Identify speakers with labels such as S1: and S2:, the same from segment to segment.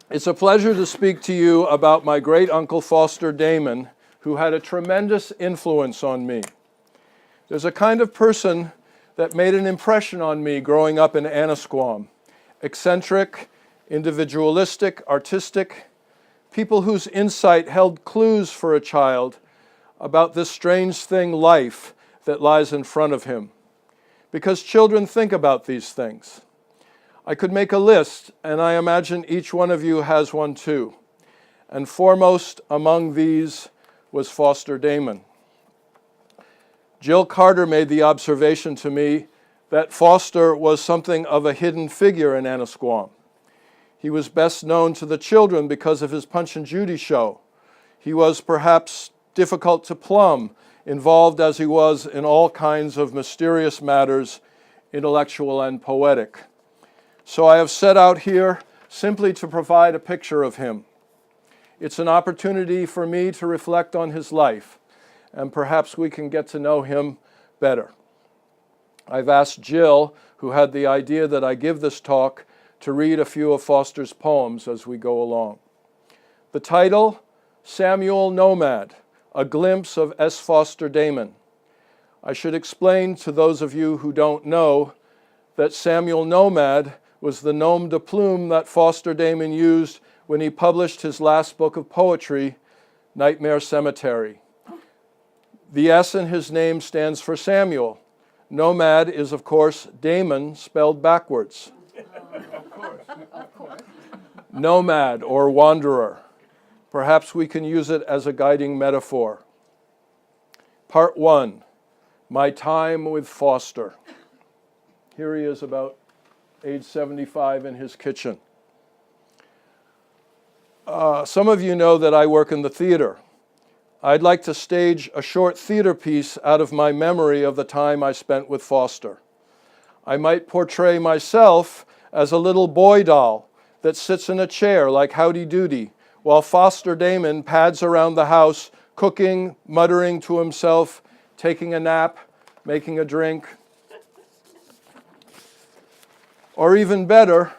S1: It's a pleasure to speak to you about my great-uncle Foster Damon, who had a tremendous influence on me. There's a kind of person that made an impression on me growing up in Annisquam. Eccentric, individualistic, artistic, people whose insight held clues for a child about this strange thing, life, that lies in front of him. Because children think about these things. I could make a list, and I imagine each one of you has one too. And foremost among these was Foster Damon. Jill Carter made the observation to me that Foster was something of a hidden figure in Annisquam. He was best known to the children because of his Punch and Judy show. He was perhaps difficult to plumb, involved as he was in all kinds of mysterious matters, intellectual and poetic. So I have set out here simply to provide a picture of him. It's an opportunity for me to reflect on his life, and perhaps we can get to know him better. I've asked Jill, who had the idea that I give this talk, to read a few of Foster's poems as we go along. The title, Samuel Nomad, A Glimpse of S. Foster Damon. I should explain to those of you who don't know that Samuel Nomad was the nom de plume that Foster Damon used when he published his last book of poetry, Nightmare Cemetery. The S in his name stands for Samuel. Nomad is, of course, Damon spelled backwards. Of course. Nomad or wanderer. Perhaps we can use it as a guiding metaphor. Part 1, My Time with Foster. Here he is about age 75 in his kitchen. Some of you know that I work in the theater. I'd like to stage a short theater piece out of my memory of the time I spent with Foster. I might portray myself as a little boy doll that sits in a chair like Howdy Doody, while Foster Damon pads around the house, cooking, muttering to himself, taking a nap, making a drink. Or even better,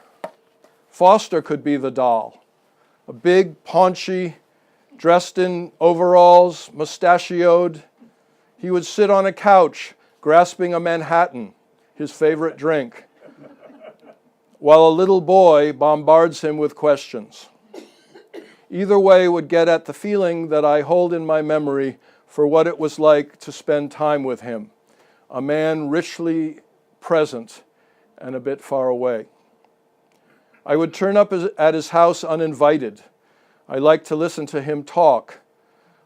S1: Foster could be the doll, a big, paunchy, dressed in overalls, mustachioed. He would sit on a couch, grasping a Manhattan, his favorite drink, while a little boy bombards him with questions. Either way would get at the feeling that I hold in my memory for what it was like to spend time with him, a man richly present and a bit far away. I would turn up at his house uninvited. I liked to listen to him talk.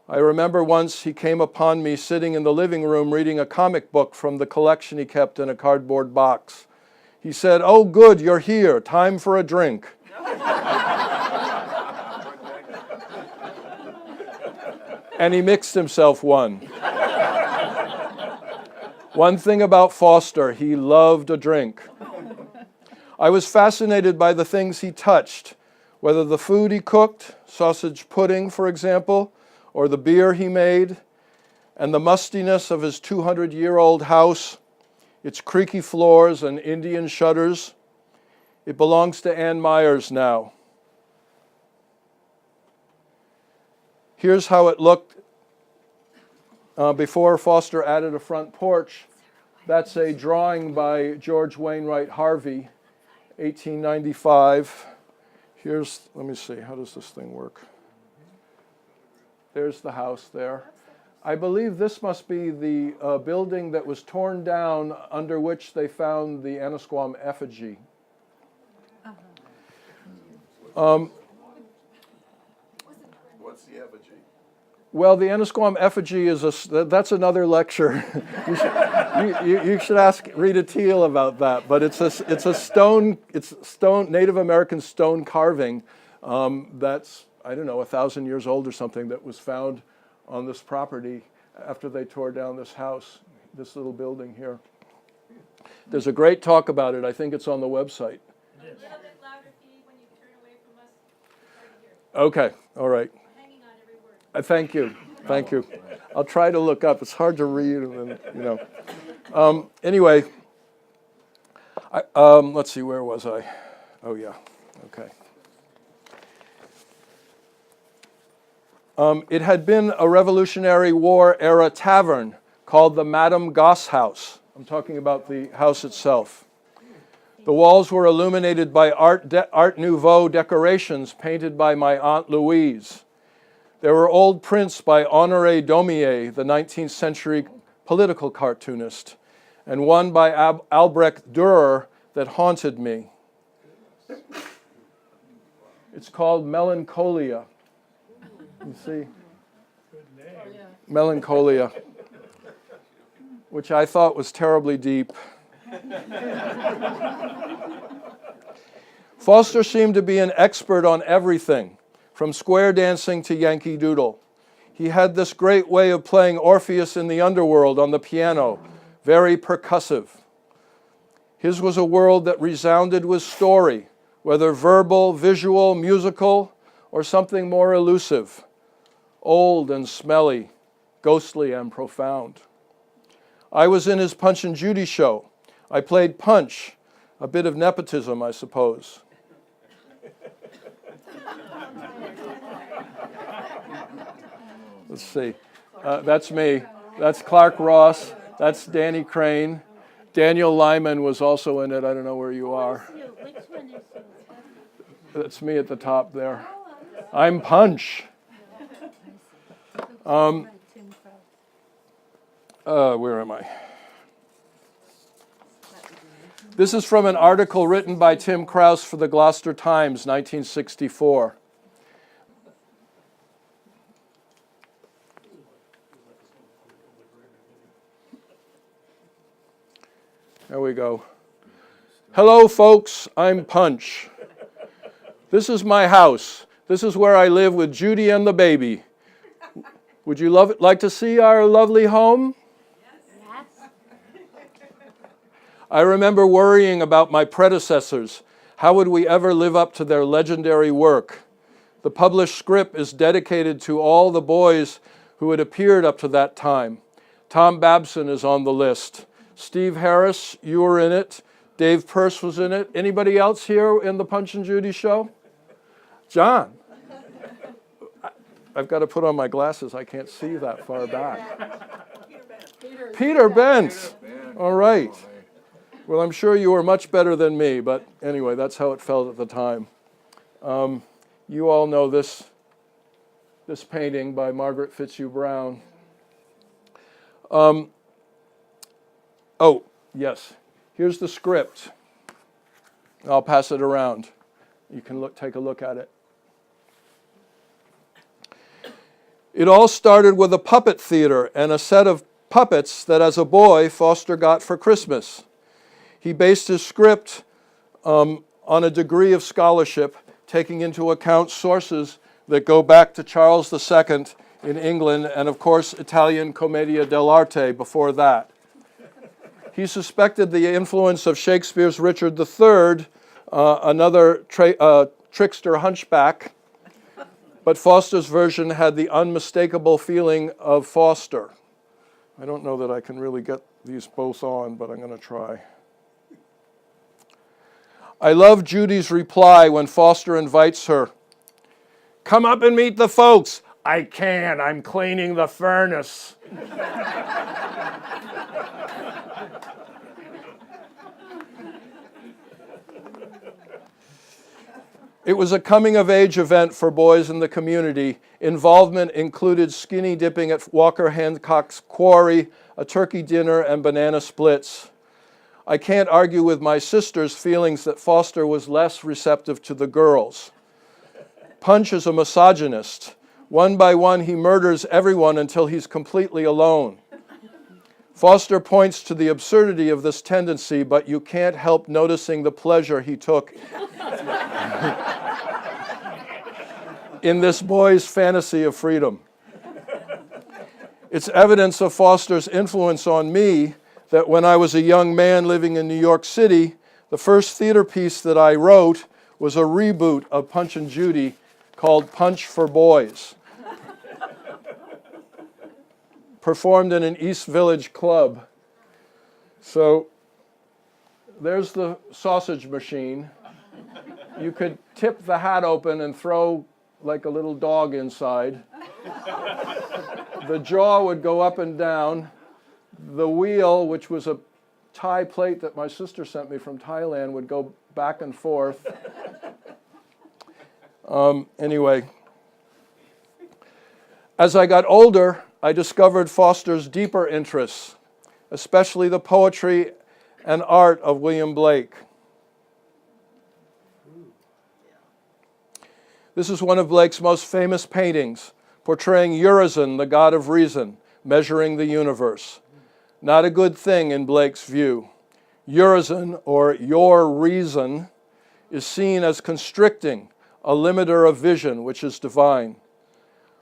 S1: I remember once he came upon me sitting in the living room reading a comic book from the collection he kept in a cardboard box. He said, "Oh, good, you're here. Time for a drink." And he mixed himself one. One thing about Foster, he loved a drink. I was fascinated by the things he touched, whether the food he cooked, sausage pudding, for example, or the beer he made, and the mustiness of his 200-year-old house, its creaky floors and Indian shutters. It belongs to Ann Myers now. Here's how it looked before Foster added a front porch. That's a drawing by George Wainwright Harvey, 1895. Let me see, how does this thing work? There's the house there. I believe this must be the building that was torn down under which they found the Annisquam effigy. What's the effigy? Well, the Annisquam effigy is that's another lecture. you should ask Rita Teal about that. But it's stone Native American stone carving that's, I don't know, 1,000 years old or something, that was found on this property after they tore down this house, this little building here. There's a great talk about it. I think it's on the website.
S2: A little bit louder, Pete, when you turn away from us. It's hard to hear.
S1: Okay, all right.
S2: Hanging on every word.
S1: Thank you. I'll try to look up. It's hard to read, and then, anyway, let's see, where was I? Oh, yeah, okay. It had been a Revolutionary War era tavern called the Madame Goss House. I'm talking about the house itself. The walls were illuminated by Art Nouveau decorations painted by my Aunt Louise. There were old prints by Honoré Daumier, the 19th century political cartoonist, and one by Albrecht Dürer that haunted me. It's called Melancholia. You see? Melancholia, which I thought was terribly deep. Foster seemed to be an expert on everything, from square dancing to Yankee Doodle. He had this great way of playing Orpheus in the underworld on the piano, very percussive. His was a world that resounded with story, whether verbal, visual, musical, or something more elusive, old and smelly, ghostly and profound. I was in his Punch and Judy show. I played Punch, a bit of nepotism, I suppose. Let's see. That's me. That's Clark Ross. That's Danny Crane. Daniel Lyman was also in it. I don't know where you are. That's me at the top there. I'm Punch. Where am I? This is from an article written by Tim Krause for the Gloucester Times, 1964. There we go. Hello, folks. I'm Punch. This is my house. This is where I live with Judy and the baby. Would you like to see our lovely home? Yes. I remember worrying about my predecessors. How would we ever live up to their legendary work? The published script is dedicated to all the boys who had appeared up to that time. Tom Babson is on the list. Steve Harris, you were in it. Dave Pearce was in it. Anybody else here in the Punch and Judy show? John. I've got to put on my glasses. I can't see that far back. Peter Bent. All right. Well, I'm sure you were much better than me, but anyway, that's how it felt at the time. You all know this painting by Margaret Fitzhugh Brown. Oh, yes. Here's the script. I'll pass it around. You can take a look at it. It all started with a puppet theater and a set of puppets that as a boy Foster got for Christmas. He based his script on a degree of scholarship, taking into account sources that go back to Charles II in England and, of course, Italian Commedia dell'arte before that. He suspected the influence of Shakespeare's Richard III, another trickster hunchback, but Foster's version had the unmistakable feeling of Foster. I don't know that I can really get these both on, but I'm going to try. I love Judy's reply when Foster invites her. Come up and meet the folks. I can't, I'm cleaning the furnace. It was a coming-of-age event for boys in the community. Involvement included skinny dipping at Walker Hancock's quarry, a turkey dinner, and banana splits. I can't argue with my sister's feelings that Foster was less receptive to the girls. Punch is a misogynist. One by one, he murders everyone until he's completely alone. Foster points to the absurdity of this tendency, but you can't help noticing the pleasure he took in this boy's fantasy of freedom. It's evidence of Foster's influence on me that when I was a young man living in New York City, the first theater piece that I wrote was a reboot of Punch and Judy called Punch for Boys, performed in an East Village club. So there's the sausage machine. You could tip the hat open and throw like a little dog inside. The jaw would go up and down. The wheel, which was a Thai plate that my sister sent me from Thailand, would go back and forth. Anyway, as I got older, I discovered Foster's deeper interests, especially the poetry and art of William Blake. This is one of Blake's most famous paintings, portraying Urizen, the god of reason, measuring the universe. Not a good thing in Blake's view. Urizen, or your reason, is seen as constricting, a limiter of vision, which is divine.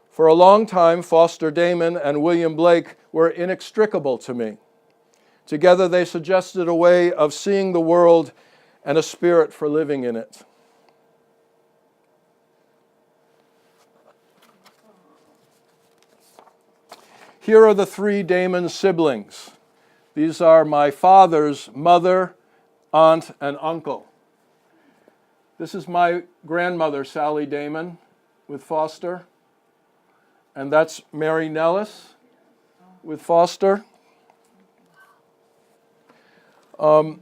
S1: For a long time, Foster Damon and William Blake were inextricable to me. Together they suggested a way of seeing the world and a spirit for living in it. Here are the three Damon siblings. These are my father's mother, aunt, and uncle. This is my grandmother, Sally Damon, with Foster. And that's Mary Nellis with Foster. My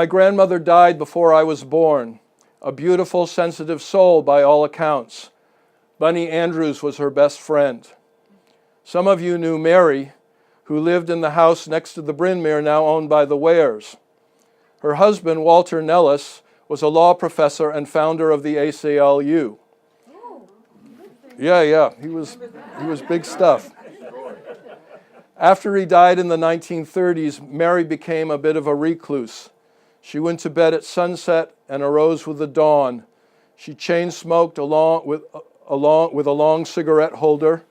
S1: grandmother died before I was born, a beautiful, sensitive soul by all accounts. Bunny Andrews was her best friend. Some of you knew Mary, who lived in the house next to the Brynmere, now owned by the Wares. Her husband, Walter Nellis, was a law professor and founder of the ACLU. Yeah, he was big stuff. After he died in the 1930s, Mary became a bit of a recluse. She went to bed at sunset and arose with the dawn. She chain-smoked with a long cigarette holder,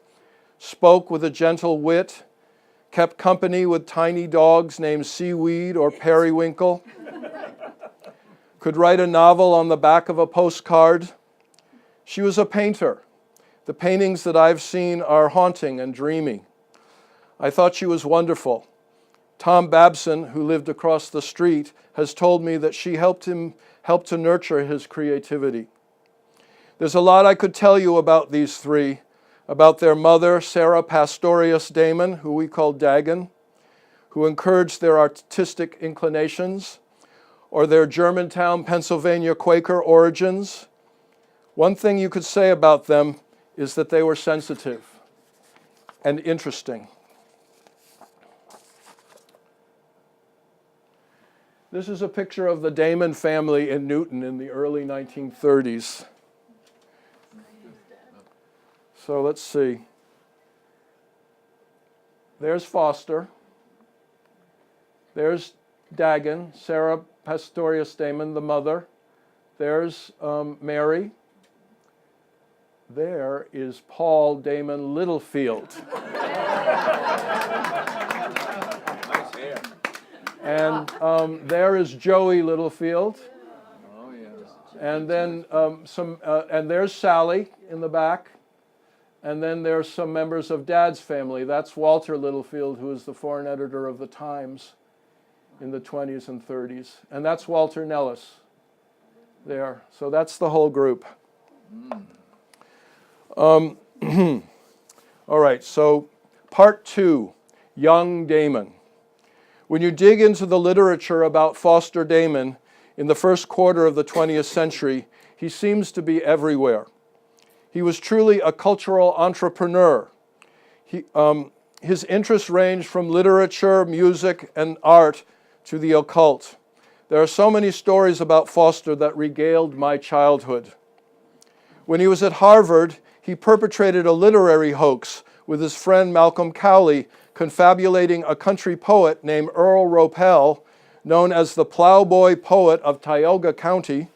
S1: spoke with a gentle wit, kept company with tiny dogs named Seaweed or Periwinkle, could write a novel on the back of a postcard. She was a painter. The paintings that I've seen are haunting and dreamy. I thought she was wonderful. Tom Babson, who lived across the street, has told me that she helped to nurture his creativity. There's a lot I could tell you about these three, about their mother, Sarah Pastorius Damon, who we called Dagon, who encouraged their artistic inclinations, or their Germantown, Pennsylvania Quaker origins. One thing you could say about them is that they were sensitive and interesting. This is a picture of the Damon family in Newton in the early 1930s. So let's see. There's Foster. There's Dagon, Sarah Pastorius Damon, the mother. There's Mary. There is Paul Damon Littlefield.
S3: Nice hair.
S1: And there is Joey Littlefield.
S3: Oh, yeah.
S1: And then and there's Sally in the back. And then there's some members of Dad's family. That's Walter Littlefield, who was the foreign editor of the Times in the 20s and 30s. And that's Walter Nellis there. So that's the whole group. All right, so part 2, Young Damon. When you dig into the literature about Foster Damon in the first quarter of the 20th century, he seems to be everywhere. He was truly a cultural entrepreneur. His interests ranged from literature, music, and art to the occult. There are so many stories about Foster that regaled my childhood. When he was at Harvard, he perpetrated a literary hoax with his friend Malcolm Cowley, confabulating a country poet named Earl Ropel, known as the Plowboy Poet of Tioga County.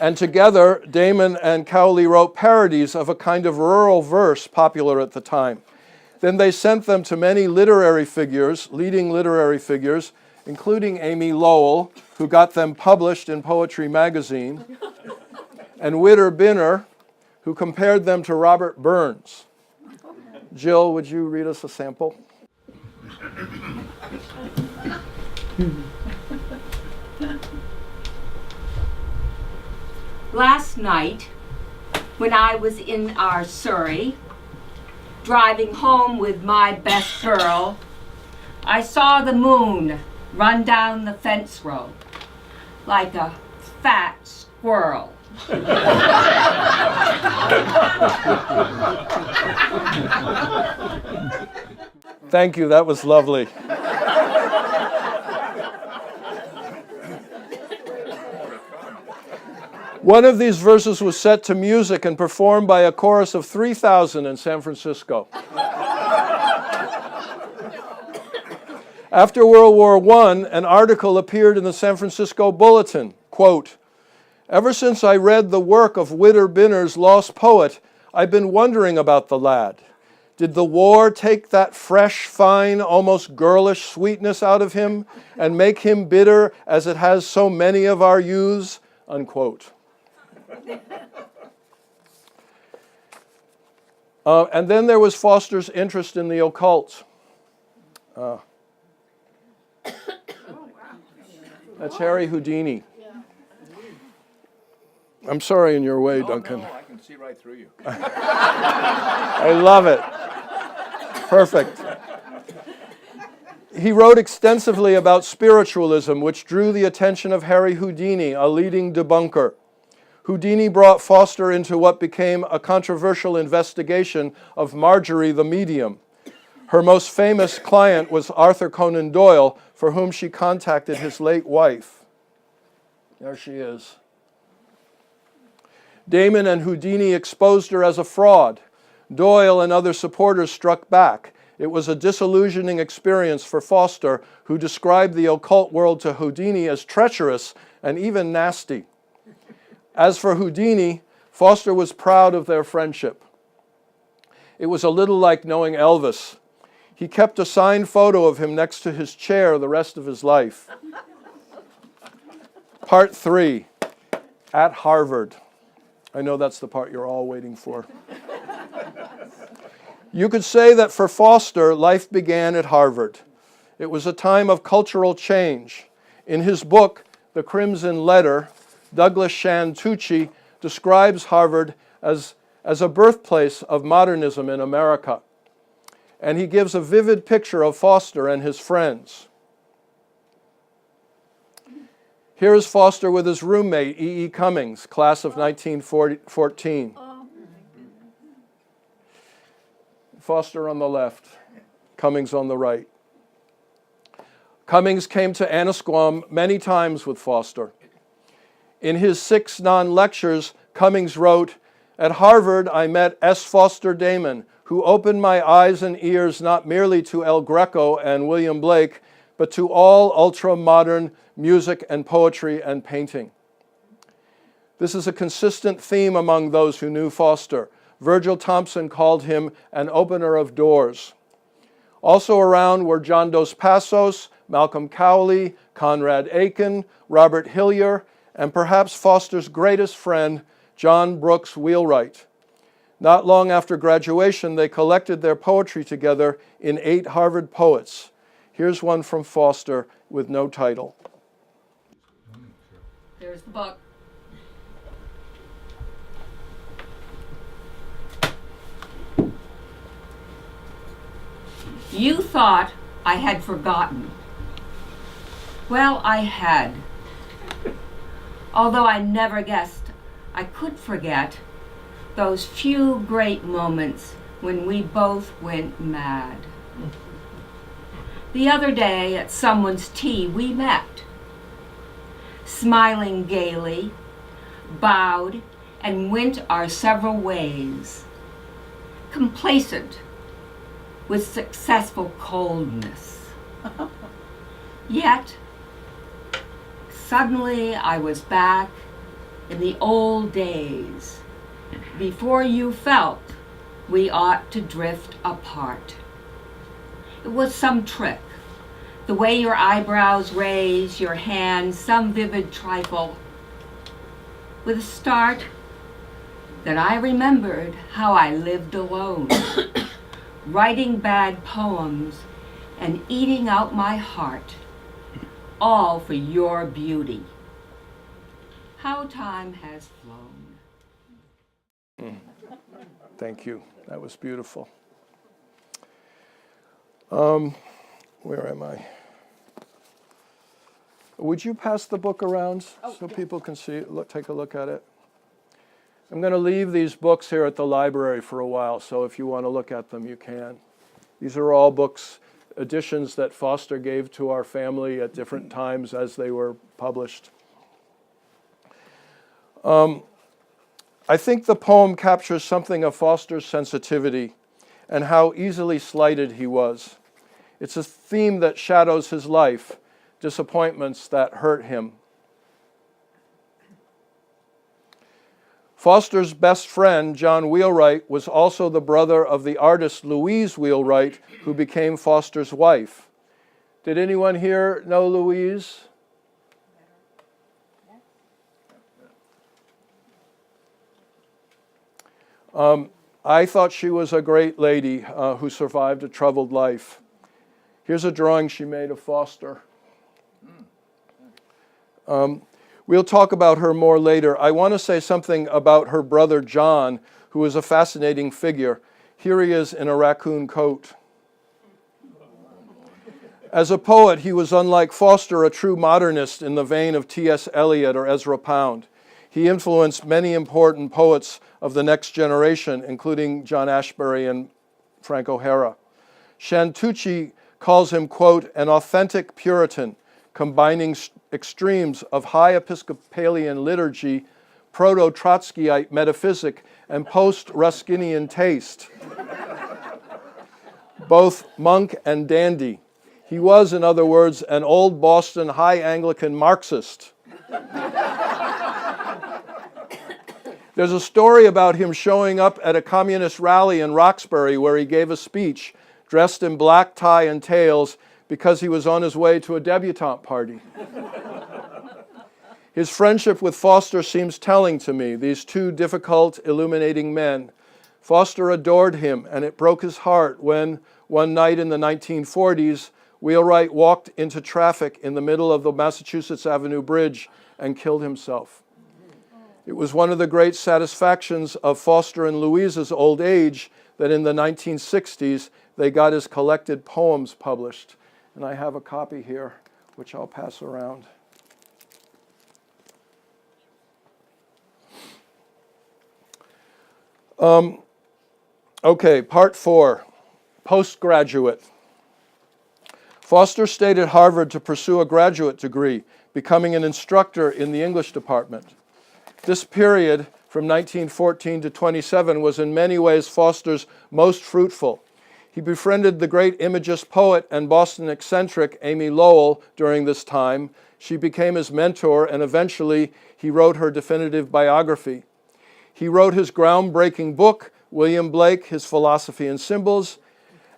S1: And together, Damon and Cowley wrote parodies of a kind of rural verse popular at the time. Then they sent them to many leading literary figures, including Amy Lowell, who got them published in Poetry Magazine, and Widder Binner, who compared them to Robert Burns. Jill, would you read us a sample?
S4: Last night, when I was in our Surrey, driving home with my best girl, I saw the moon run down the fence road like a fat squirrel.
S1: Thank you, that was lovely. One of these verses was set to music and performed by a chorus of 3,000 in San Francisco. After World War I, an article appeared in the San Francisco Bulletin, quote, "Ever since I read the work of Widder Binner's Lost Poet, I've been wondering about the lad. Did the war take that fresh, fine, almost girlish sweetness out of him and make him bitter as it has so many of our youths?" Unquote. And then there was Foster's interest in the occult. That's Harry Houdini. I'm sorry in your way, Duncan.
S3: No, I can see right through you.
S1: I love it. Perfect. He wrote extensively about spiritualism, which drew the attention of Harry Houdini, a leading debunker. Houdini brought Foster into what became a controversial investigation of Marjorie the medium. Her most famous client was Arthur Conan Doyle, for whom she contacted his late wife. There she is. Damon and Houdini exposed her as a fraud. Doyle and other supporters struck back. It was a disillusioning experience for Foster, who described the occult world to Houdini as treacherous and even nasty. As for Houdini, Foster was proud of their friendship. It was a little like knowing Elvis. He kept a signed photo of him next to his chair the rest of his life. Part 3, at Harvard. I know that's the part you're all waiting for. You could say that for Foster, life began at Harvard. It was a time of cultural change. In his book, The Crimson Letter, Douglas Shan Tucci describes Harvard as a birthplace of modernism in America. And he gives a vivid picture of Foster and his friends. Here is Foster with his roommate, E. E. Cummings, class of 1914. Foster on the left, Cummings on the right. Cummings came to Annisquam many times with Foster. In his 6 non-lectures, Cummings wrote, "At Harvard, I met S. Foster Damon, who opened my eyes and ears not merely to El Greco and William Blake, but to all ultra-modern music and poetry and painting." This is a consistent theme among those who knew Foster. Virgil Thompson called him an opener of doors. Also around were John Dos Passos, Malcolm Cowley, Conrad Aiken, Robert Hillier, and perhaps Foster's greatest friend, John Brooks Wheelwright. Not long after graduation, they collected their poetry together in 8 Harvard poets. Here's one from Foster with no title.
S4: There's the book. You thought I had forgotten. Well, I had. Although I never guessed I could forget those few great moments when we both went mad. The other day at someone's tea we met, smiling gaily, bowed, and went our several ways, complacent with successful coldness. Yet, suddenly I was back in the old days, before you felt we ought to drift apart. It was some trick, the way your eyebrows raise, your hands, some vivid trifle. With a start, that I remembered how I lived alone, writing bad poems and eating out my heart, all for your beauty. how time has flown.
S1: Thank you. That was beautiful. Where am I? Would you pass the book around so people can see it, take a look at it? I'm going to leave these books here at the library for a while, so if you want to look at them, you can. These are all books, editions that Foster gave to our family at different times as they were published. I think the poem captures something of Foster's sensitivity and how easily slighted he was. It's a theme that shadows his life, disappointments that hurt him. Foster's best friend, John Wheelwright, was also the brother of the artist Louise Wheelwright, who became Foster's wife. Did anyone here know Louise? I thought she was a great lady who survived a troubled life. Here's a drawing she made of Foster. We'll talk about her more later. I want to say something about her brother John, who is a fascinating figure. Here he is in a raccoon coat. As a poet, he was, unlike Foster, a true modernist in the vein of T.S. Eliot or Ezra Pound. He influenced many important poets of the next generation, including John Ashbery and Frank O'Hara. Shantucci calls him, quote, an authentic Puritan, combining extremes of high Episcopalian liturgy, proto-Trotskyite metaphysic, and post-Ruskinian taste. Both monk and dandy. He was, in other words, an old Boston high Anglican Marxist. There's a story about him showing up at a communist rally in Roxbury where he gave a speech dressed in black tie and tails because he was on his way to a debutante party. His friendship with Foster seems telling to me, these two difficult, illuminating men. Foster adored him, and it broke his heart when, one night in the 1940s, Wheelwright walked into traffic in the middle of the Massachusetts Avenue Bridge and killed himself. It was one of the great satisfactions of Foster and Louise's old age that in the 1960s they got his collected poems published. And I have a copy here, which I'll pass around. Okay, part 4, postgraduate. Foster stayed at Harvard to pursue a graduate degree, becoming an instructor in the English department. This period, from 1914 to 27, was in many ways Foster's most fruitful. He befriended the great Imagist poet and Boston eccentric Amy Lowell during this time. She became his mentor, and eventually he wrote her definitive biography. He wrote his groundbreaking book, William Blake, His Philosophy and Symbols,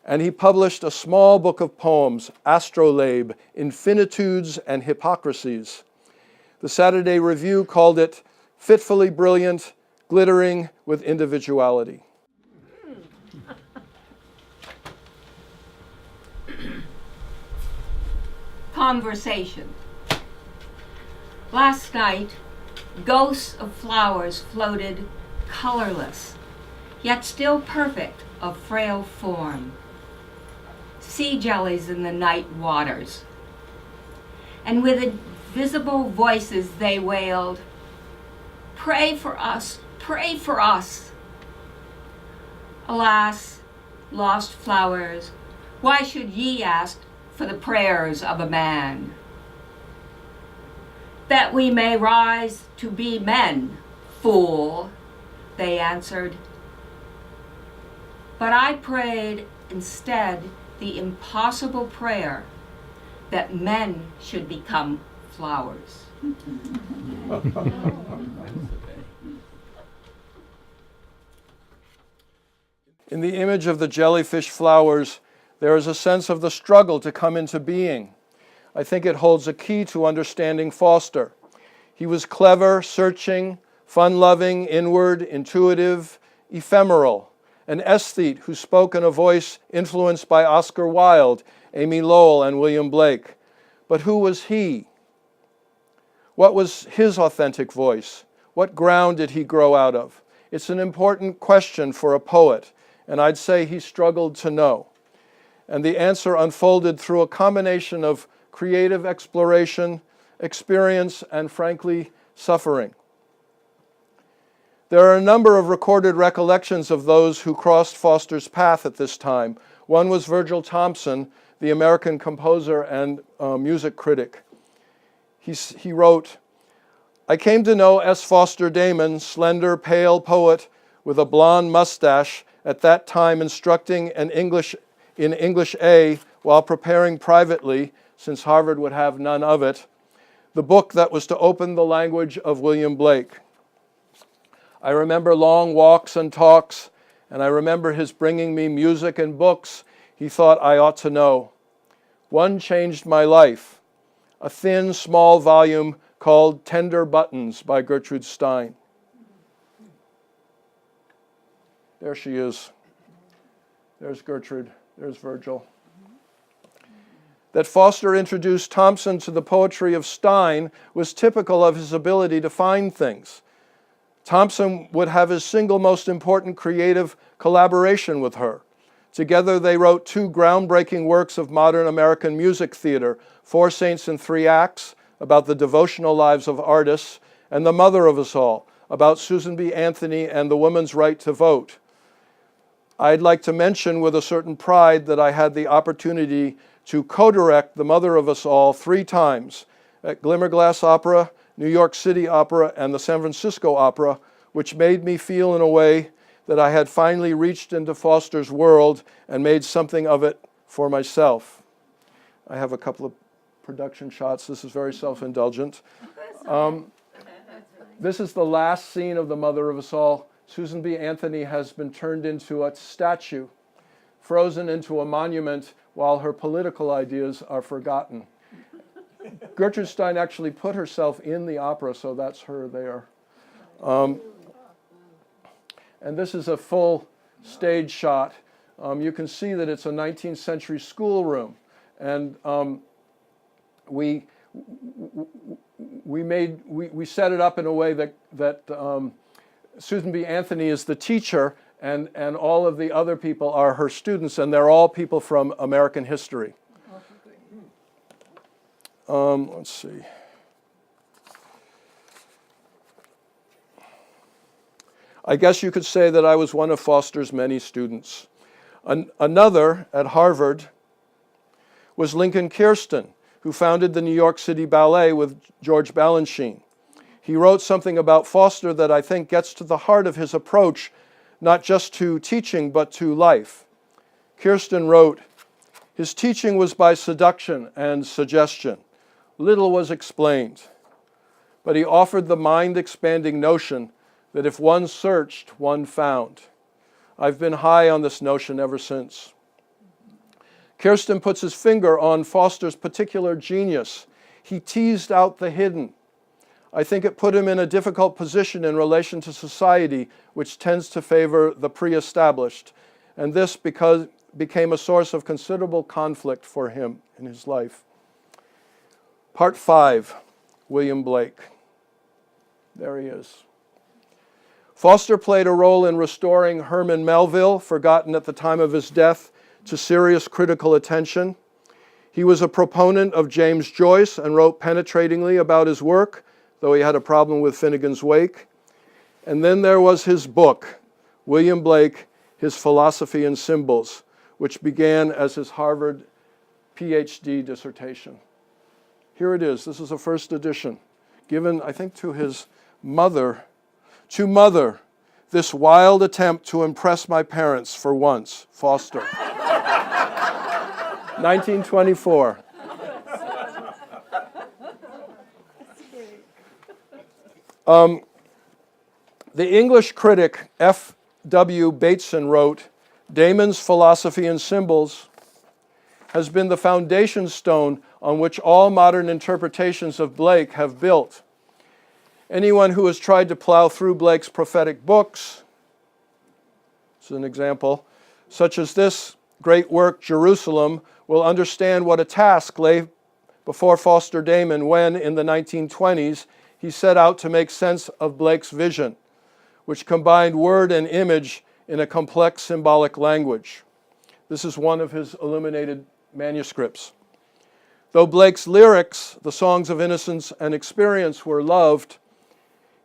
S1: and he published a small book of poems, Astrolabe, Infinitudes and Hypocrisies. The Saturday Review called it fitfully brilliant, glittering with individuality.
S4: Conversation. Last night, ghosts of flowers floated, colorless, yet still perfect of frail form. Sea jellies in the night waters. And with invisible voices they wailed, "Pray for us, pray for us." Alas, lost flowers, why should ye ask for the prayers of a man? That we may rise to be men, fool, they answered. But I prayed instead the impossible prayer that men should become flowers.
S1: In the image of the jellyfish flowers, there is a sense of the struggle to come into being. I think it holds a key to understanding Foster. He was clever, searching, fun-loving, inward, intuitive, ephemeral, an aesthete who spoke in a voice influenced by Oscar Wilde, Amy Lowell, and William Blake. But who was he? What was his authentic voice? What ground did he grow out of? It's an important question for a poet, and I'd say he struggled to know. And the answer unfolded through a combination of creative exploration, experience, and frankly, suffering. There are a number of recorded recollections of those who crossed Foster's path at this time. One was Virgil Thomson, the American composer and music critic. He wrote, "I came to know S. Foster Damon, slender, pale poet with a blonde mustache, at that time instructing in English A while preparing privately, since Harvard would have none of it, the book that was to open the language of William Blake. I remember long walks and talks, and I remember his bringing me music and books he thought I ought to know. One changed my life, a thin, small volume called Tender Buttons by Gertrude Stein." There she is. There's Gertrude. There's Virgil. That Foster introduced Thomson to the poetry of Stein was typical of his ability to find things. Thomson would have his single most important creative collaboration with her. Together they wrote two groundbreaking works of modern American music theater, Four Saints in Three Acts, about the devotional lives of artists, and The Mother of Us All, about Susan B. Anthony and the woman's right to vote. I'd like to mention with a certain pride that I had the opportunity to co-direct The Mother of Us All 3 times at Glimmerglass Opera, New York City Opera, and the San Francisco Opera, which made me feel in a way that I had finally reached into Foster's world and made something of it for myself. I have a couple of production shots. This is very self-indulgent. This is the last scene of The Mother of Us All. Susan B. Anthony has been turned into a statue, frozen into a monument while her political ideas are forgotten. Gertrude Stein actually put herself in the opera, so that's her there. And this is a full stage shot. You can see that it's a 19th century schoolroom. And we set it up in a way that Susan B. Anthony is the teacher, and all of the other people are her students, and they're all people from American history. Let's see. I guess you could say that I was one of Foster's many students. Another at Harvard was Lincoln Kirsten, who founded the New York City Ballet with George Balanchine. He wrote something about Foster that I think gets to the heart of his approach, not just to teaching, but to life. Kirsten wrote, "His teaching was by seduction and suggestion. Little was explained, but he offered the mind-expanding notion that if one searched, one found. I've been high on this notion ever since." Kirsten puts his finger on Foster's particular genius. He teased out the hidden. I think it put him in a difficult position in relation to society, which tends to favor the pre-established, and this became a source of considerable conflict for him in his life. Part 5, William Blake. There he is. Foster played a role in restoring Herman Melville, forgotten at the time of his death, to serious critical attention. He was a proponent of James Joyce and wrote penetratingly about his work, though he had a problem with Finnegan's Wake. And then there was his book, William Blake, His Philosophy and Symbols, which began as his Harvard PhD dissertation. Here it is. This is a first edition, given, I think, to his mother. "To Mother, this wild attempt to impress my parents for once, Foster." 1924. The English critic F.W. Bateson wrote, "Damon's Philosophy and Symbols has been the foundation stone on which all modern interpretations of Blake have built. Anyone who has tried to plow through Blake's prophetic books," this is an example, "such as this great work, Jerusalem, will understand what a task lay before Foster Damon when, in the 1920s, he set out to make sense of Blake's vision, which combined word and image in a complex symbolic language. This is one of his illuminated manuscripts. Though Blake's lyrics, the songs of innocence and experience, were loved,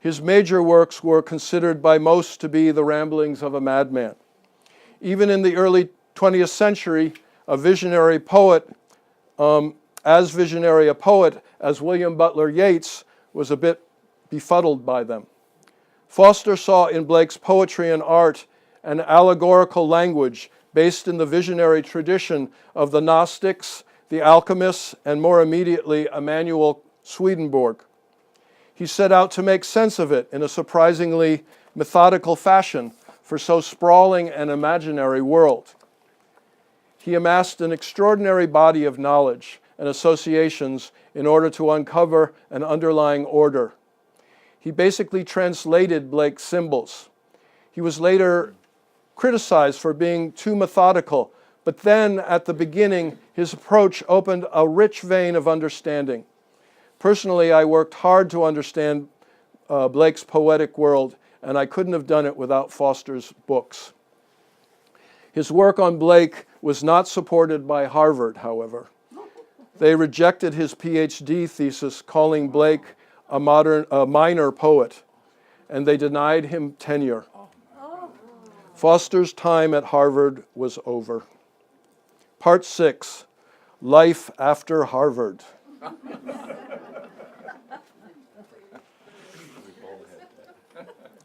S1: his major works were considered by most to be the ramblings of a madman. Even in the early 20th century, a visionary poet, as visionary a poet as William Butler Yeats, was a bit befuddled by them. Foster saw in Blake's poetry and art an allegorical language based in the visionary tradition of the Gnostics, the alchemists, and more immediately Emanuel Swedenborg. He set out to make sense of it in a surprisingly methodical fashion for so sprawling an imaginary world. He amassed an extraordinary body of knowledge and associations in order to uncover an underlying order. He basically translated Blake's symbols. He was later criticized for being too methodical, but then at the beginning, his approach opened a rich vein of understanding. Personally, I worked hard to understand Blake's poetic world, and I couldn't have done it without Foster's books. His work on Blake was not supported by Harvard, however. They rejected his PhD thesis, calling Blake a minor poet, and they denied him tenure. Foster's time at Harvard was over. Part 6, Life After Harvard.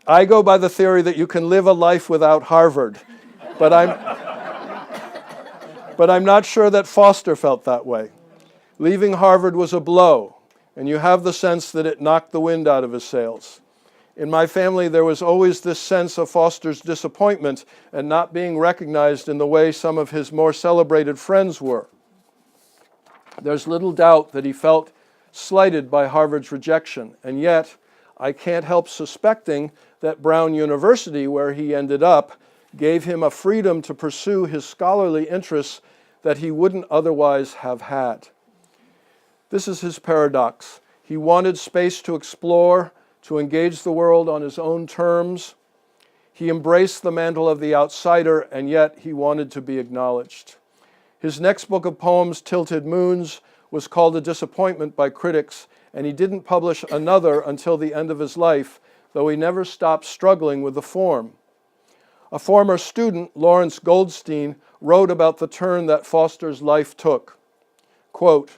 S1: I go by the theory that you can live a life without Harvard, but I'm not sure that Foster felt that way. Leaving Harvard was a blow, and you have the sense that it knocked the wind out of his sails. In my family, there was always this sense of Foster's disappointment and not being recognized in the way some of his more celebrated friends were. There's little doubt that he felt slighted by Harvard's rejection, and yet I can't help suspecting that Brown University, where he ended up, gave him a freedom to pursue his scholarly interests that he wouldn't otherwise have had. This is his paradox. He wanted space to explore, to engage the world on his own terms. He embraced the mantle of the outsider, and yet he wanted to be acknowledged. His next book of poems, Tilted Moons, was called a disappointment by critics, and he didn't publish another until the end of his life, though he never stopped struggling with the form. A former student, Lawrence Goldstein, wrote about the turn that Foster's life took. Quote,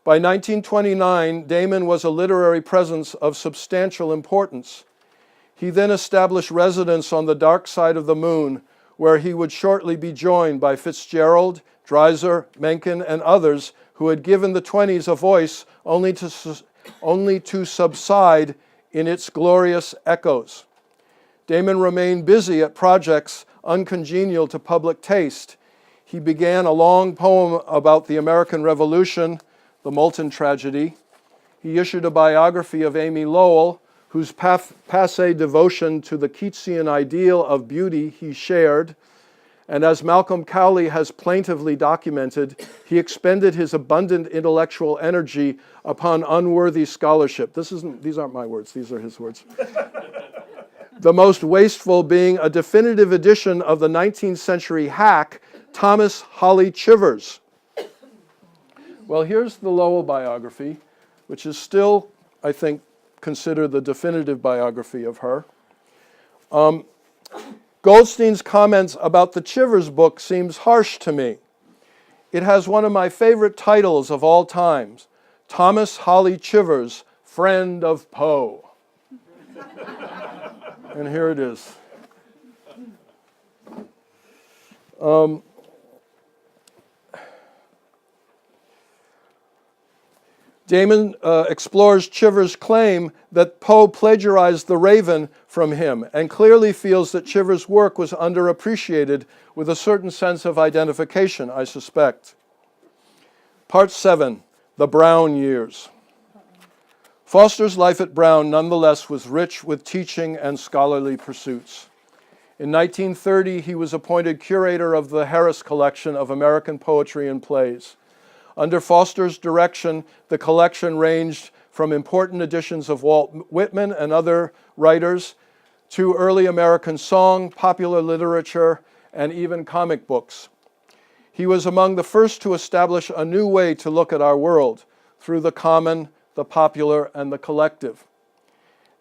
S1: "By 1929, Damon was a literary presence of substantial importance. He then established residence on the dark side of the moon, where he would shortly be joined by Fitzgerald, Dreiser, Mencken, and others who had given the 20s a voice only to subside in its glorious echoes. Damon remained busy at projects uncongenial to public taste. He began a long poem about the American Revolution, The Moulton Tragedy. He issued a biography of Amy Lowell, whose passé devotion to the Keatsian ideal of beauty he shared. And as Malcolm Cowley has plaintively documented, he expended his abundant intellectual energy upon unworthy scholarship. These aren't my words, these are his words. The most wasteful being a definitive edition of the 19th century hack, Thomas Holly Chivers. Well, here's the Lowell biography, which is still, I think, considered the definitive biography of her. Goldstein's comments about the Chivers book seems harsh to me. It has one of my favorite titles of all times, Thomas Holly Chivers, Friend of Poe. And here it is. Damon explores Chivers' claim that Poe plagiarized The Raven from him and clearly feels that Chivers' work was underappreciated with a certain sense of identification, I suspect. Part 7, The Brown Years. Foster's life at Brown, nonetheless, was rich with teaching and scholarly pursuits. In 1930, he was appointed curator of the Harris Collection of American Poetry and Plays. Under Foster's direction, the collection ranged from important editions of Walt Whitman and other writers to early American song, popular literature, and even comic books. He was among the first to establish a new way to look at our world through the common, the popular, and the collective.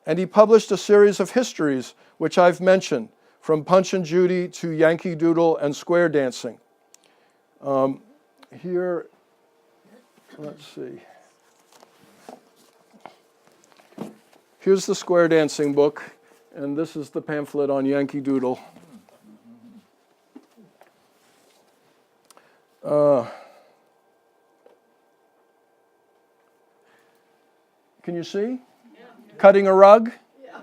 S1: And he published a series of histories, which I've mentioned, from Punch and Judy to Yankee Doodle and square dancing. Here, let's see. Here's the square dancing book, and this is the pamphlet on Yankee Doodle. Can you see? Yeah. Cutting a rug? Yeah.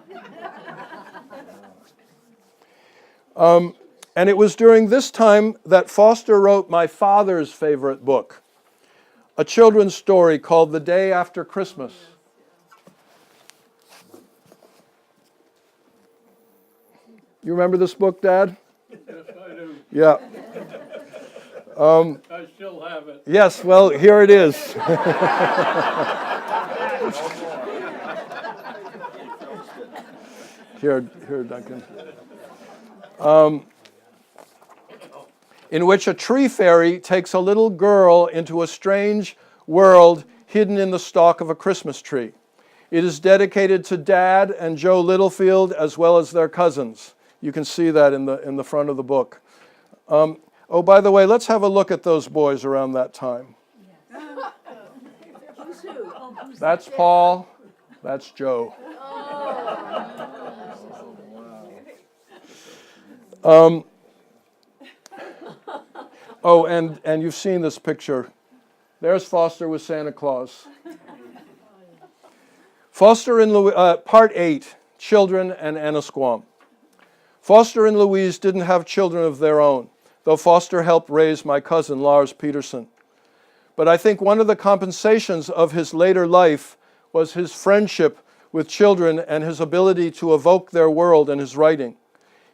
S1: And it was during this time that Foster wrote my father's favorite book, a children's story called The Day After Christmas. You remember this book, Dad?
S5: Yes, I do.
S1: Yeah.
S5: I still have it.
S1: Yes, well, here it is. Here, Duncan. In which a tree fairy takes a little girl into a strange world hidden in the stalk of a Christmas tree. It is dedicated to Dad and Joe Littlefield as well as their cousins. You can see that in the front of the book. Oh, by the way, let's have a look at those boys around that time. That's Paul. That's Joe. Oh, and you've seen this picture. There's Foster with Santa Claus. Foster in Part 8, Children and Annisquam. Foster and Louise didn't have children of their own, though Foster helped raise my cousin, Lars Peterson. But I think one of the compensations of his later life was his friendship with children and his ability to evoke their world in his writing.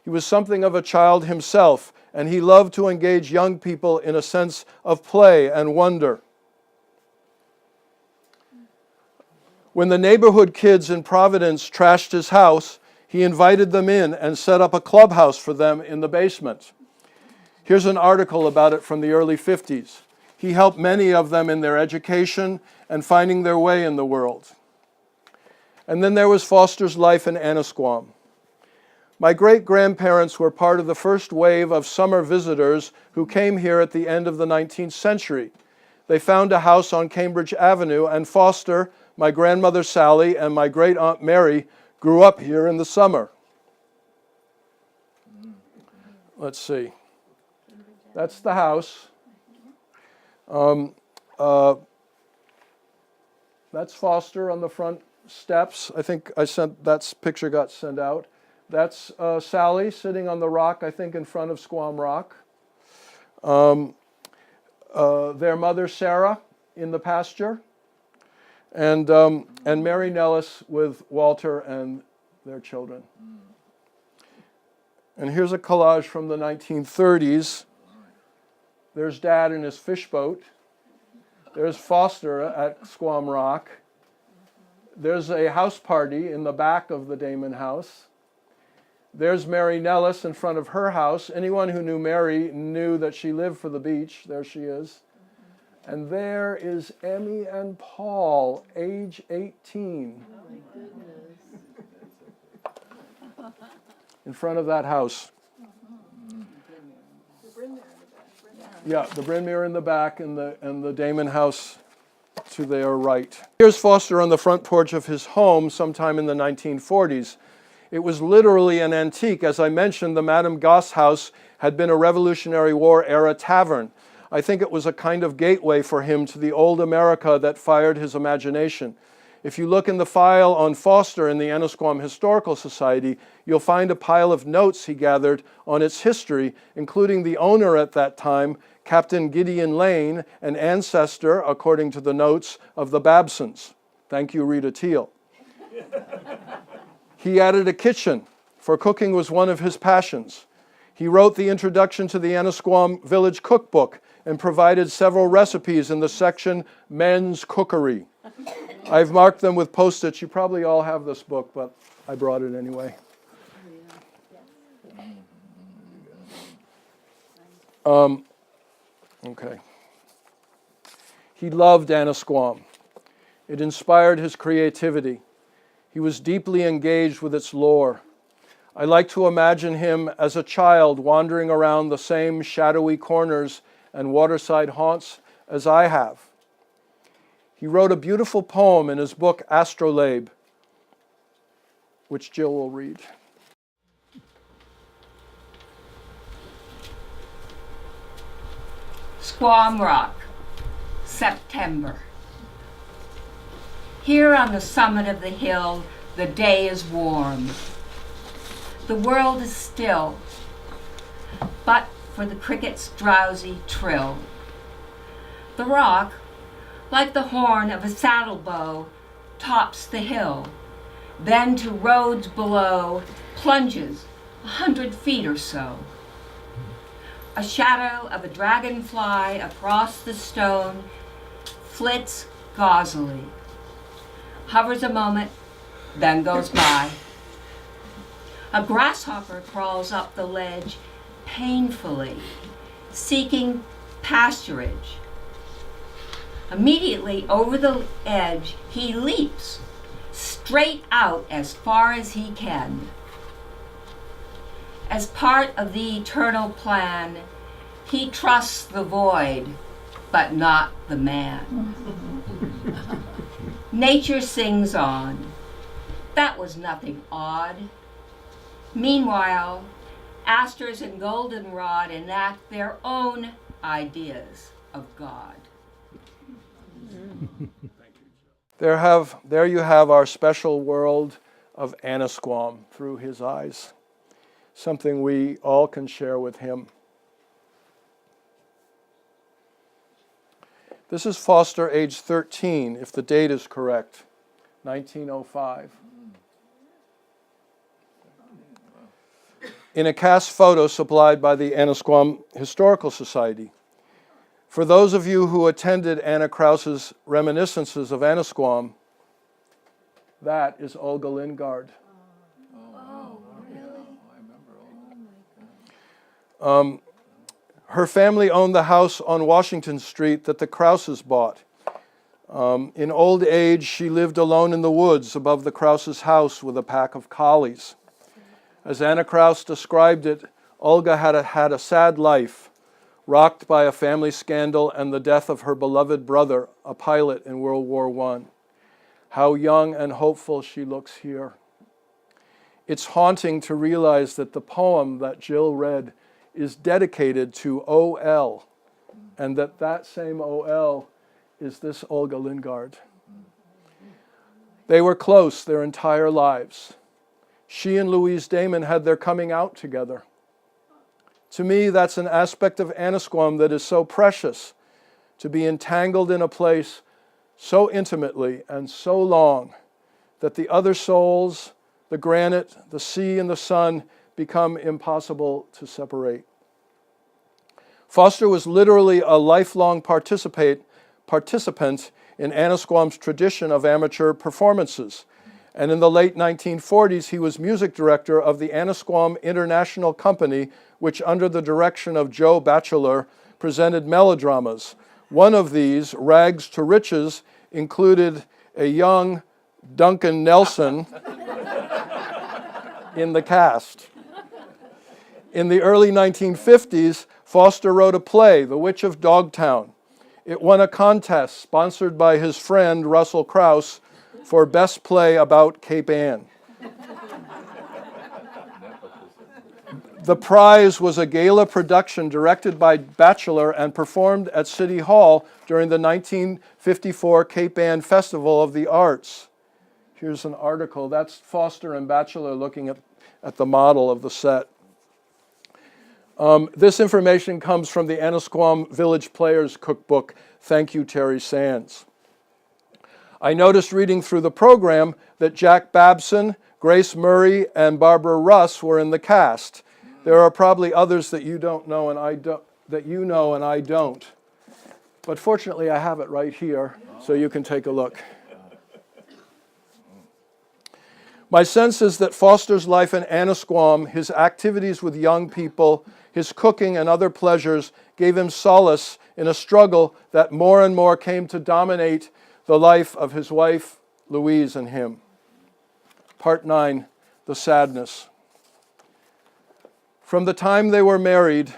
S1: He was something of a child himself, and he loved to engage young people in a sense of play and wonder. When the neighborhood kids in Providence trashed his house, he invited them in and set up a clubhouse for them in the basement. Here's an article about it from the early 50s. He helped many of them in their education and finding their way in the world. And then there was Foster's life in Annisquam. My great-grandparents were part of the first wave of summer visitors who came here at the end of the 19th century. They found a house on Cambridge Avenue, and Foster, my grandmother Sally, and my great-aunt Mary grew up here in the summer. Let's see. That's the house. That's Foster on the front steps. I think that picture got sent out. That's Sally sitting on the rock, I think in front of Squam Rock. Their mother Sarah in the pasture. And Mary Nellis with Walter and their children. And here's a collage from the 1930s. There's Dad in his fish boat. There's Foster at Squam Rock. There's a house party in the back of the Damon house. There's Mary Nellis in front of her house. Anyone who knew Mary knew that she lived for the beach. There she is. And there is Emmy and Paul, age 18. Oh my goodness. In front of that house. Yeah, the Bryn Mawr in the back and the Damon house to their right. Here's Foster on the front porch of his home sometime in the 1940s. It was literally an antique. As I mentioned, the Madame Goss house had been a Revolutionary War era tavern. I think it was a kind of gateway for him to the old America that fired his imagination. If you look in the file on Foster in the Annisquam Historical Society, you'll find a pile of notes he gathered on its history, including the owner at that time, Captain Gideon Lane, an ancestor, according to the notes, of the Babsons. Thank you, Rita Teal. He added a kitchen, for cooking was one of his passions. He wrote the introduction to the Annisquam Village Cookbook and provided several recipes in the section Men's Cookery. I've marked them with Post-its. You probably all have this book, but I brought it anyway. Okay. He loved Annisquam. It inspired his creativity. He was deeply engaged with its lore. I like to imagine him as a child wandering around the same shadowy corners and waterside haunts as I have. He wrote a beautiful poem in his book Astrolabe, which Jill will read.
S4: Squam Rock, September. Here on the summit of the hill, the day is warm. The world is still, but for the cricket's drowsy trill. The rock, like the horn of a saddle bow, tops the hill, then to roads below plunges 100 feet or so. A shadow of a dragonfly across the stone flits gauzily, hovers a moment, then goes by. A grasshopper crawls up the ledge painfully, seeking pasturage. Immediately over the edge, he leaps straight out as far as he can. As part of the eternal plan, he trusts the void, but not the man. Nature sings on. That was nothing odd. Meanwhile, asters and goldenrod enact their own ideas of God.
S1: There you have our special world of Annisquam through his eyes, something we all can share with him. This is Foster, age 13, if the date is correct, 1905. In a cast photo supplied by the Annisquam Historical Society. For those of you who attended Anna Krause's Reminiscences of Annisquam, that is Olga Lingard. Her family owned the house on Washington Street that the Krauses bought. In old age, she lived alone in the woods above the Krauses' house with a pack of collies. As Anna Krause described it, Olga had a sad life, rocked by a family scandal and the death of her beloved brother, a pilot in World War I. How young and hopeful she looks here. It's haunting to realize that the poem that Jill read is dedicated to O.L., and that same O.L. is this Olga Lingard. They were close their entire lives. She and Louise Damon had their coming out together. To me, that's an aspect of Annisquam that is so precious, to be entangled in a place so intimately and so long that the other souls, the granite, the sea, and the sun become impossible to separate. Foster was literally a lifelong participant in Annisquam's tradition of amateur performances. And in the late 1940s, he was music director of the Annisquam International Company, which under the direction of Joe Batchelor presented melodramas. One of these, Rags to Riches, included a young Duncan Nelson in the cast. In the early 1950s, Foster wrote a play, The Witch of Dogtown. It won a contest sponsored by his friend Russell Krause for Best Play about Cape Ann. The prize was a gala production directed by Batchelor and performed at City Hall during the 1954 Cape Ann Festival of the Arts. Here's an article. That's Foster and Batchelor looking at the model of the set. This information comes from the Annisquam Village Players Cookbook. Thank you, Terry Sands. I noticed reading through the program that Jack Babson, Grace Murray, and Barbara Russ were in the cast. There are probably others that you don't know and I don't. But fortunately, I have it right here, so you can take a look. My sense is that Foster's life in Annisquam, his activities with young people, his cooking and other pleasures gave him solace in a struggle that more and more came to dominate the life of his wife, Louise, and him. Part 9, the sadness. From the time they were married,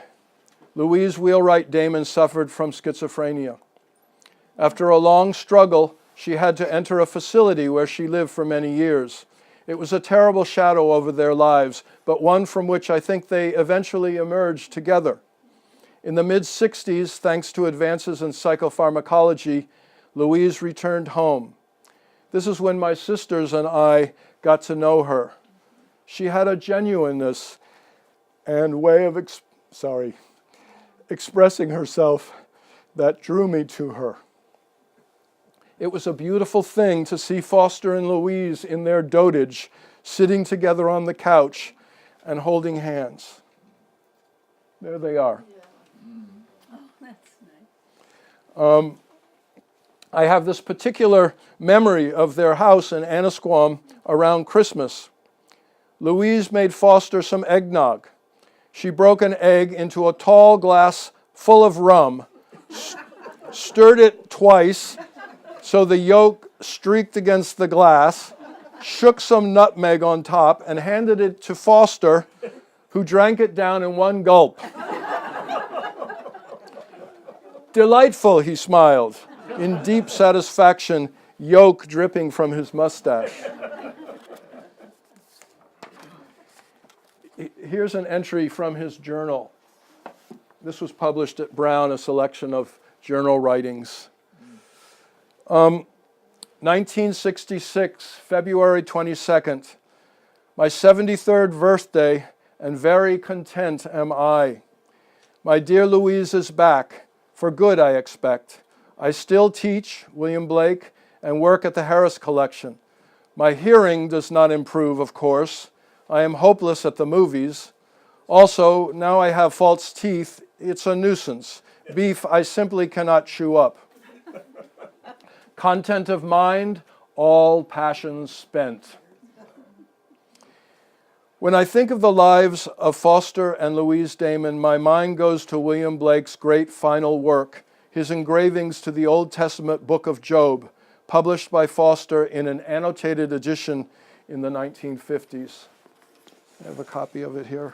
S1: Louise Wheelwright Damon suffered from schizophrenia. After a long struggle, she had to enter a facility where she lived for many years. It was a terrible shadow over their lives, but one from which I think they eventually emerged together. In the mid-60s, thanks to advances in psychopharmacology, Louise returned home. This is when my sisters and I got to know her. She had a genuineness and way of expressing herself that drew me to her. It was a beautiful thing to see Foster and Louise in their dotage, sitting together on the couch and holding hands. There they are.
S2: Oh, that's nice.
S1: I have this particular memory of their house in Annisquam around Christmas. Louise made Foster some eggnog. She broke an egg into a tall glass full of rum, stirred it twice so the yolk streaked against the glass, shook some nutmeg on top, and handed it to Foster, who drank it down in one gulp. "Delightful," he smiled, in deep satisfaction, yolk dripping from his mustache. Here's an entry from his journal. This was published at Brown, a selection of journal writings. 1966, February 22nd, my 73rd birthday, and very content am I. My dear Louise is back, for good, I expect. I still teach, William Blake, and work at the Harris Collection. My hearing does not improve, of course. I am hopeless at the movies. Also, now I have false teeth. It's a nuisance. Beef I simply cannot chew up. Content of mind, all passions spent. When I think of the lives of Foster and Louise Damon, my mind goes to William Blake's great final work, his engravings to the Old Testament book of Job, published by Foster in an annotated edition in the 1950s. I have a copy of it here.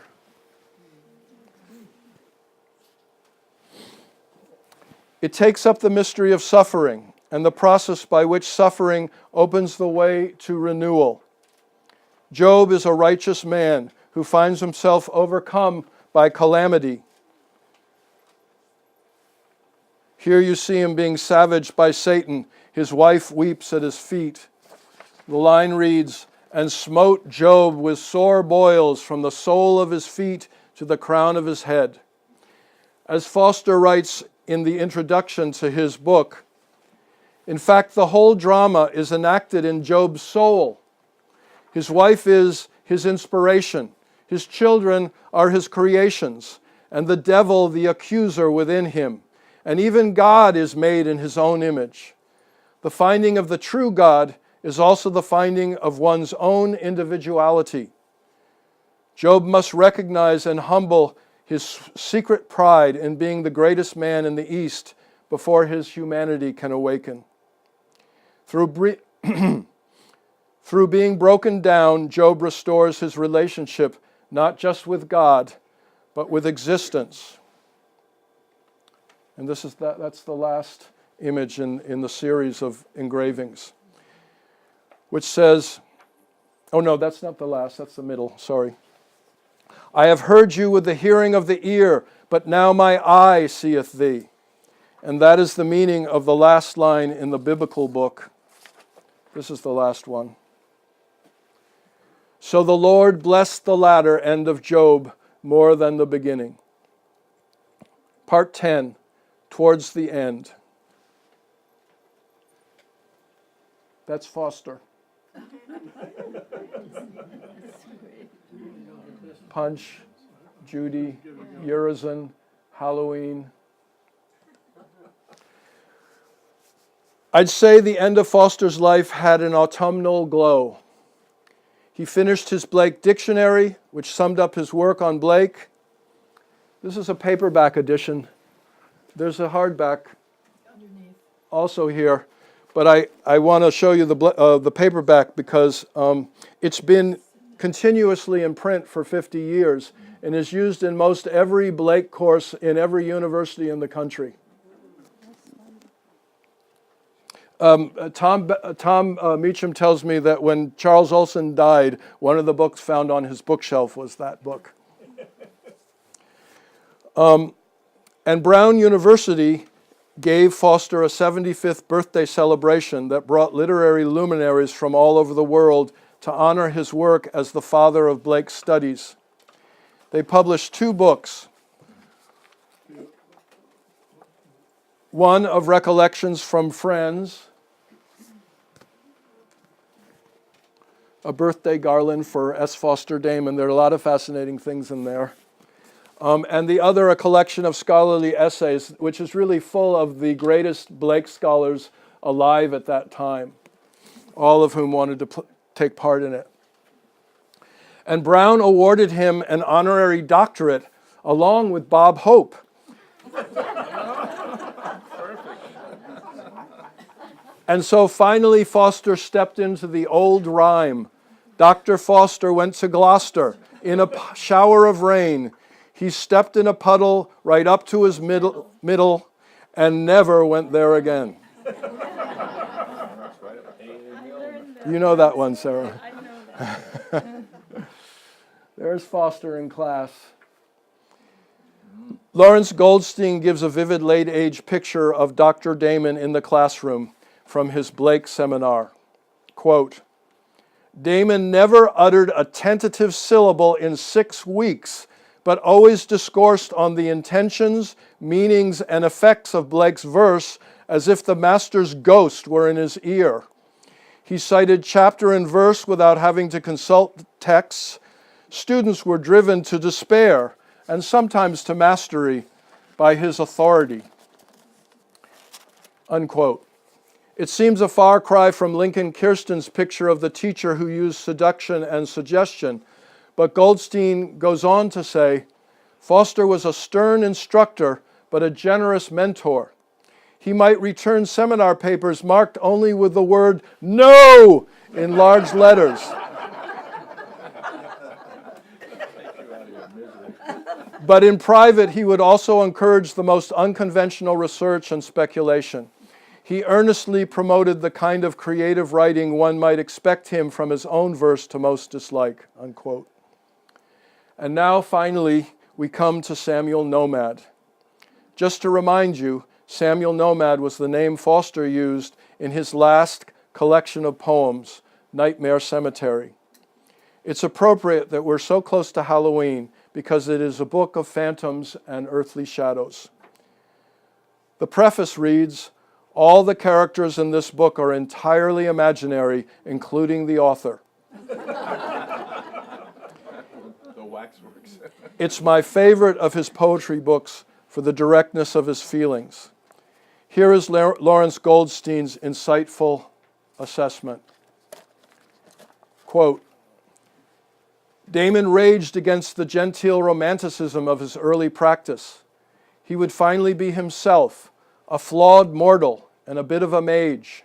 S1: It takes up the mystery of suffering and the process by which suffering opens the way to renewal. Job is a righteous man who finds himself overcome by calamity. Here you see him being savaged by Satan. His wife weeps at his feet. The line reads, "And smote Job with sore boils from the sole of his feet to the crown of his head." As Foster writes in the introduction to his book, in fact, the whole drama is enacted in Job's soul. His wife is his inspiration. His children are his creations, and the devil the accuser within him. And even God is made in his own image. The finding of the true God is also the finding of one's own individuality. Job must recognize and humble his secret pride in being the greatest man in the East before his humanity can awaken. Through being broken down, Job restores his relationship not just with God, but with existence. And that's the last image in the series of engravings, which says, oh no, that's not the last, that's the middle, sorry. "I have heard you with the hearing of the ear, but now my eye seeth thee." And that is the meaning of the last line in the biblical book. This is the last one. "So the Lord blessed the latter end of Job more than the beginning." Part 10, towards the end. That's Foster. Punch, Judy, Urizen, Halloween. I'd say the end of Foster's life had an autumnal glow. He finished his Blake Dictionary, which summed up his work on Blake. This is a paperback edition. There's a hardback also here. But I want to show you the paperback because it's been continuously in print for 50 years and is used in most every Blake course in every university in the country. Tom Meacham tells me that when Charles Olson died, one of the books found on his bookshelf was that book. And Brown University gave Foster a 75th birthday celebration that brought literary luminaries from all over the world to honor his work as the father of Blake's studies. They published 2 books. One of recollections from friends, a birthday garland for S. Foster Damon. There are a lot of fascinating things in there. And the other, a collection of scholarly essays, which is really full of the greatest Blake scholars alive at that time, all of whom wanted to take part in it. And Brown awarded him an honorary doctorate along with Bob Hope. And so finally Foster stepped into the old rhyme. Dr. Foster went to Gloucester in a shower of rain. He stepped in a puddle right up to his middle and never went there again. You know that one, Sarah.
S2: I know that.
S1: There's Foster in class. Lawrence Goldstein gives a vivid late-age picture of Dr. Damon in the classroom from his Blake seminar. Quote, Damon never uttered a tentative syllable in 6 weeks, but always discoursed on the intentions, meanings, and effects of Blake's verse as if the master's ghost were in his ear. He cited chapter and verse without having to consult texts. Students were driven to despair and sometimes to mastery by his authority. Unquote. It seems a far cry from Lincoln Kirsten's picture of the teacher who used seduction and suggestion, but Goldstein goes on to say, Foster was a stern instructor, but a generous mentor. He might return seminar papers marked only with the word "No" in large letters. But in private, he would also encourage the most unconventional research and speculation. He earnestly promoted the kind of creative writing one might expect him from his own verse to most dislike, unquote. And now, finally, we come to Samuel Nomad. Just to remind you, Samuel Nomad was the name Foster used in his last collection of poems, Nightmare Cemetery. It's appropriate that we're so close to Halloween because it is a book of phantoms and earthly shadows. The preface reads, all the characters in this book are entirely imaginary, including the author.
S3: Waxworks.
S1: It's my favorite of his poetry books for the directness of his feelings. Here is Lawrence Goldstein's insightful assessment. Quote, Damon raged against the genteel romanticism of his early practice. He would finally be himself, a flawed mortal and a bit of a mage.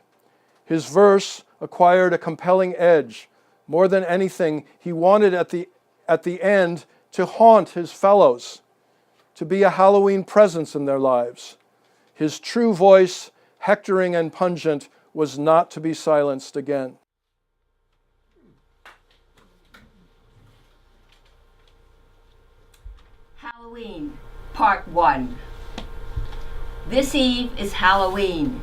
S1: His verse acquired a compelling edge. More than anything, he wanted at the end to haunt his fellows, to be a Halloween presence in their lives. His true voice, hectoring and pungent, was not to be silenced again.
S4: Halloween, Part 1. This eve is Halloween,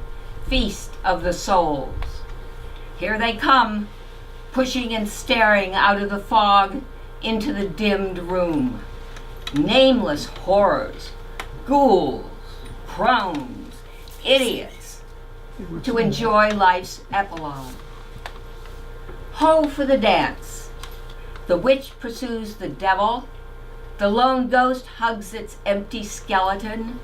S4: Feast of the Souls. Here they come, pushing and staring out of the fog into the dimmed room. Nameless horrors, ghouls, crones, idiots, to enjoy life's epilogue. Ho for the dance. The witch pursues the devil. The lone ghost hugs its empty skeleton.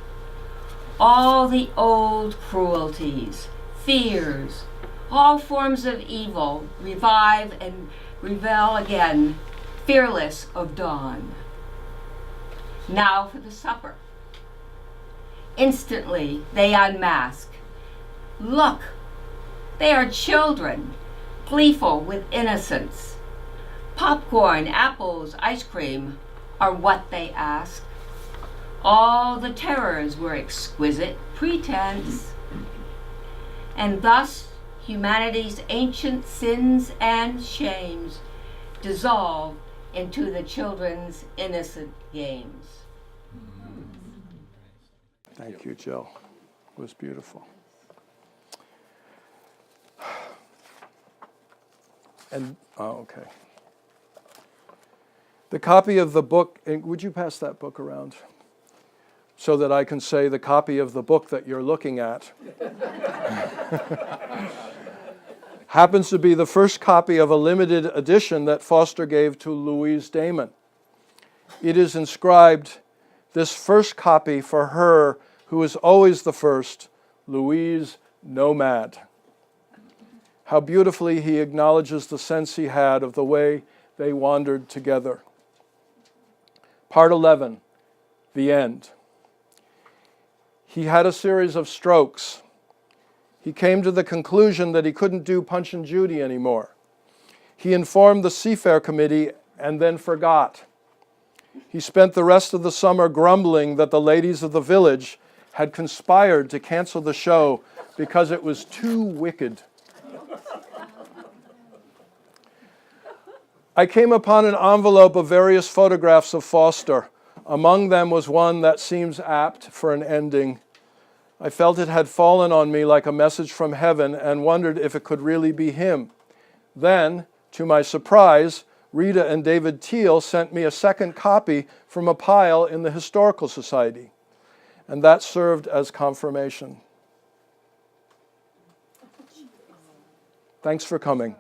S4: All the old cruelties, fears, all forms of evil revive and revel again, fearless of dawn. Now for the supper. Instantly they unmask. Look, they are children, gleeful with innocence. Popcorn, apples, ice cream are what they ask. All the terrors were exquisite pretense. And thus humanity's ancient sins and shames dissolve into the children's innocent games.
S1: Thank you, Jill. It was beautiful. And, okay. The copy of the book, and would you pass that book around so that I can say the copy of the book that you're looking at happens to be the first copy of a limited edition that Foster gave to Louise Damon. It is inscribed, this first copy for her, who is always the first, Louise Nomad. How beautifully he acknowledges the sense he had of the way they wandered together. Part 11, the end. He had a series of strokes. He came to the conclusion that he couldn't do Punch and Judy anymore. He informed the Seafair Committee and then forgot. He spent the rest of the summer grumbling that the ladies of the village had conspired to cancel the show because it was too wicked. I came upon an envelope of various photographs of Foster. Among them was one that seems apt for an ending. I felt it had fallen on me like a message from heaven and wondered if it could really be him. Then, to my surprise, Rita and David Teal sent me a second copy from a pile in the Historical Society, and that served as confirmation. Thanks for coming.